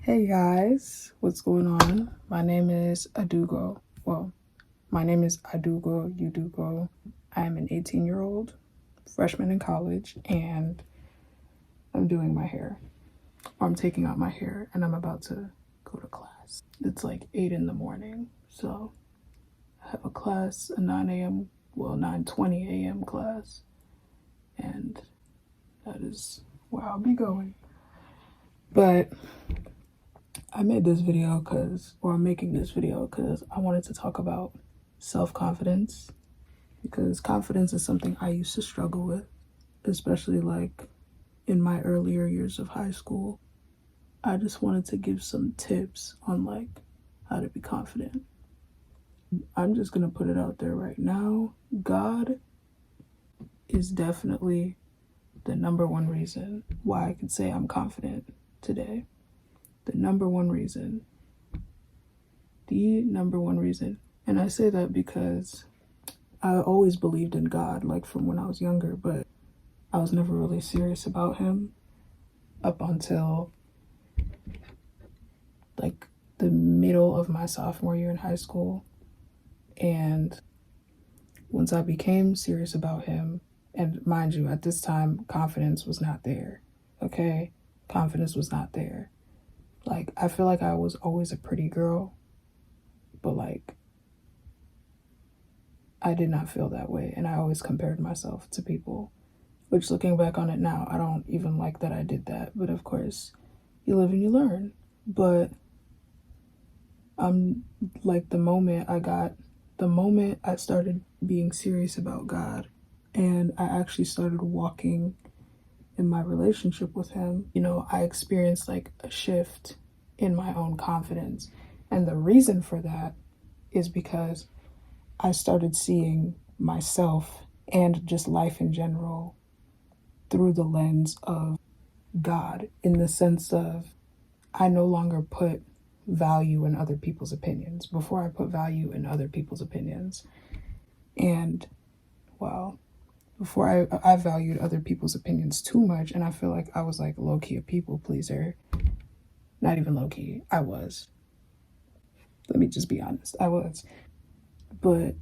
Hey guys, what's going on? My name is Adugo. My name is Adugo Udugo. I am an 18-year-old freshman in college and I'm doing my hair. I'm taking out my hair and I'm about to go to class. It's like 8 in the morning, so I have a class, a 9 a.m., 9:20 a.m. class, and that is where I'll be going. But I'm making this video because I wanted to talk about self-confidence, because confidence is something I used to struggle with, especially like in my earlier years of high school. I just wanted to give some tips on like how to be confident. I'm just gonna put it out there right now. God is definitely the number one reason why I could say I'm confident today. The number one reason. And I say that because I always believed in God, like from when I was younger, but I was never really serious about him up until like the middle of my sophomore year in high school. And once I became serious about him, and mind you, at this time, confidence was not there, okay? Confidence was not there. Like, I feel like I was always a pretty girl, but like, I did not feel that way. And I always compared myself to people, which looking back on it now, I don't even like that I did that. But of course, you live and you learn. But like the moment I started being serious about God and I actually started walking in my relationship with him, I experienced like a shift in my own confidence. And the reason for that is because I started seeing myself and just life in general through the lens of God, in the sense of I no longer put value in other people's opinions. Before I put value in other people's opinions. And before I valued other people's opinions too much, and I feel like I was like low-key a people pleaser. Not even low-key, I was. Let me just be honest, I was. But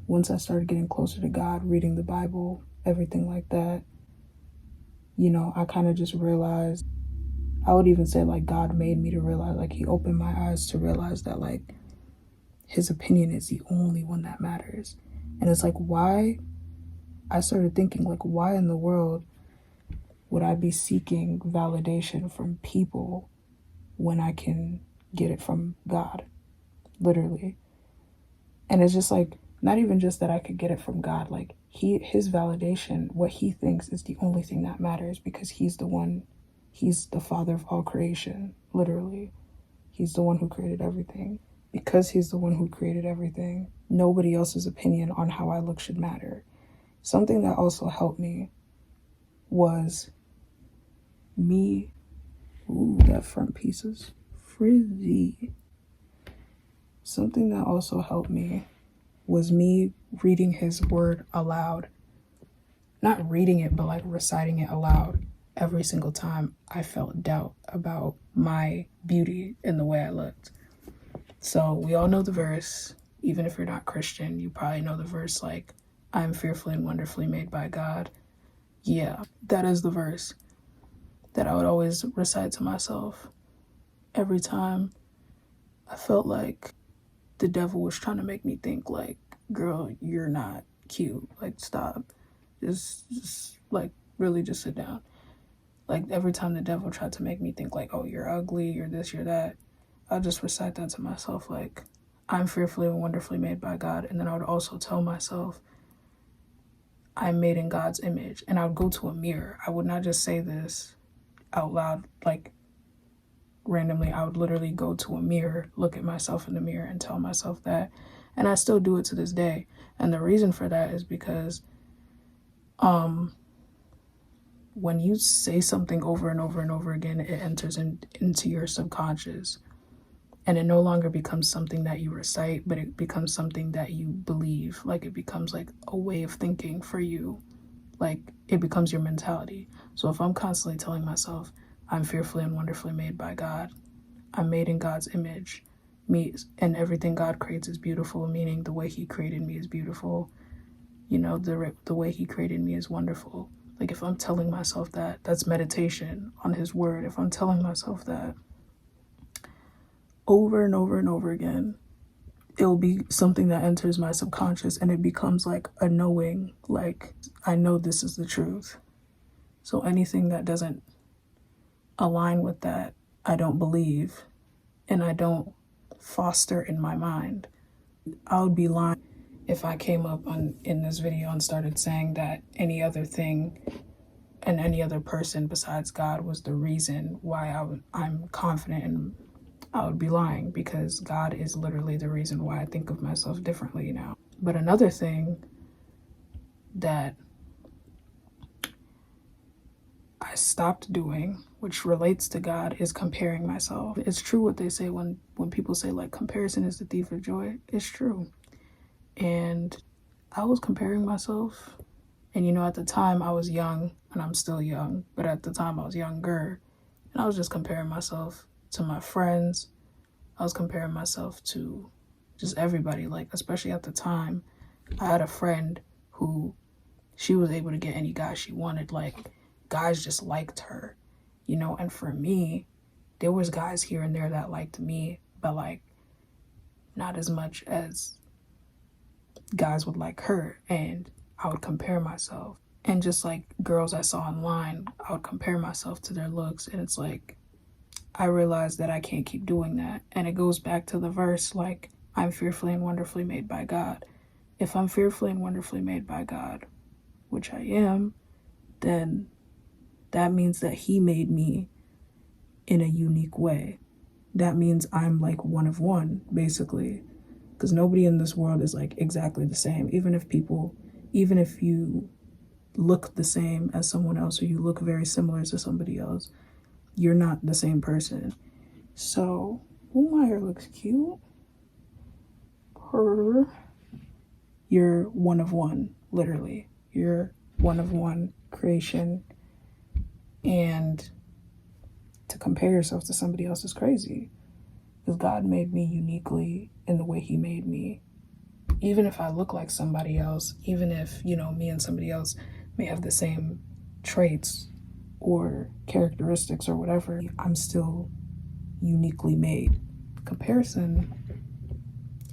once I started getting closer to God, reading the Bible, everything like that, I kind of just realized, I would even say like God made me to realize, like he opened my eyes to realize that like his opinion is the only one that matters. And it's like, why? I started thinking like, why in the world would I be seeking validation from people when I can get it from God? Literally. And it's just like, not even just that I could get it from God, like his validation, what he thinks is the only thing that matters, because he's the father of all creation, literally. He's the one who created everything. Because he's the one who created everything, nobody else's opinion on how I look should matter. Something that also helped me was me, that front piece is frizzy. Something that also helped me was me reading his word aloud. Not reading it, but like reciting it aloud every single time I felt doubt about my beauty and the way I looked. So we all know the verse. Even if you're not Christian, you probably know the verse like, I am fearfully and wonderfully made by God. Yeah, that is the verse that I would always recite to myself every time I felt like the devil was trying to make me think like, girl, you're not cute. Like, stop. Just like, really just sit down. Like, every time the devil tried to make me think like, oh, you're ugly, you're this, you're that, I'll just recite that to myself like, I'm fearfully and wonderfully made by God. And then I would also tell myself, I'm made in God's image. And I would go to a mirror. I would not just say this out loud, like randomly. I would literally go to a mirror, look at myself in the mirror and tell myself that. And I still do it to this day. And the reason for that is because when you say something over and over and over again, it enters into your subconscious. And it no longer becomes something that you recite, but it becomes something that you believe. Like, it becomes like a way of thinking for you. Like, it becomes your mentality. So if I'm constantly telling myself, I'm fearfully and wonderfully made by God, I'm made in God's image. Me and everything God creates is beautiful, meaning the way he created me is beautiful. You know, the way he created me is wonderful. Like if I'm telling myself that, that's meditation on his word. If I'm telling myself that over and over and over again, it will be something that enters my subconscious and it becomes like a knowing, like I know this is the truth. So anything that doesn't align with that, I don't believe and I don't foster in my mind. I would be lying if I came up in this video and started saying that any other thing and any other person besides God was the reason why I'm confident, and I would be lying, because God is literally the reason why I think of myself differently now. But another thing that I stopped doing, which relates to God, is comparing myself. It's true what they say when people say like comparison is the thief of joy. It's true. And I was comparing myself. And you know, at the time I was young, and I'm still young, but at the time I was younger, and I was just comparing myself to my friends. I was comparing myself to just everybody, like especially at the time. I had a friend who, she was able to get any guy she wanted. Like guys just liked her, you know. And for me, there was guys here and there that liked me, but like not as much as guys would like her. And I would compare myself. And just like girls I saw online, I would compare myself to their looks. And it's like, I realized that I can't keep doing that. And it goes back to the verse, like, I'm fearfully and wonderfully made by God. If I'm fearfully and wonderfully made by God, which I am, then that means that he made me in a unique way. That means I'm like one of one, basically. Because nobody in this world is like exactly the same. Even if you look the same as someone else, or you look very similar to somebody else, you're not the same person. So, oh, my hair looks cute. You're one of one, literally. You're one of one creation. And to compare yourself to somebody else is crazy. Because God made me uniquely in the way he made me. Even if I look like somebody else, even if, you know, me and somebody else may have the same traits or characteristics or whatever, I'm still uniquely made. Comparison,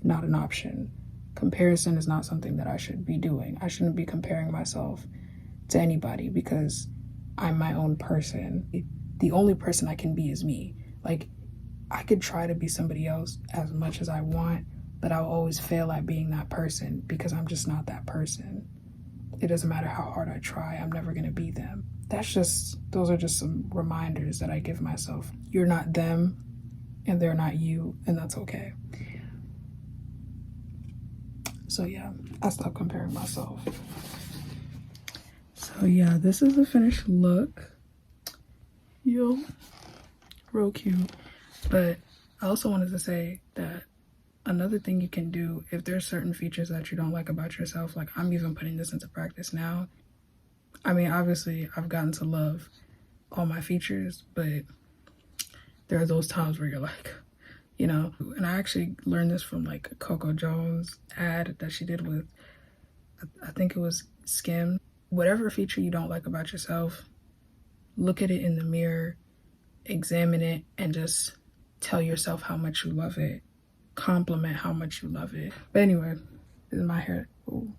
not an option. Comparison is not something that I should be doing. I shouldn't be comparing myself to anybody, because I'm my own person. The only person I can be is me. Like, I could try to be somebody else as much as I want, but I'll always fail at being that person, because I'm just not that person. It doesn't matter how hard I try, I'm never gonna be them. Those are just some reminders that I give myself. You're not them, and they're not you, and that's okay. So yeah, I stopped comparing myself. So yeah, this is the finished look. Yo, real cute. But I also wanted to say that another thing you can do, if there's certain features that you don't like about yourself, like I'm even putting this into practice now. I mean, obviously I've gotten to love all my features, but there are those times where you're like, you know. And I actually learned this from like Coco Jones ad that she did with, I think it was Skim. Whatever feature you don't like about yourself, look at it in the mirror, examine it, and just tell yourself how much you love it. Compliment how much you love it. But anyway, this is my hair. Ooh.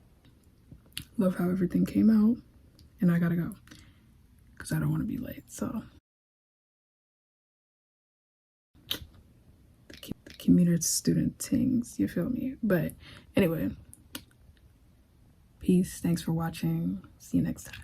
Love how everything came out, and I gotta go because I don't want to be late. So the commuter student things, you feel me? But anyway, peace. Thanks for watching. See you next time.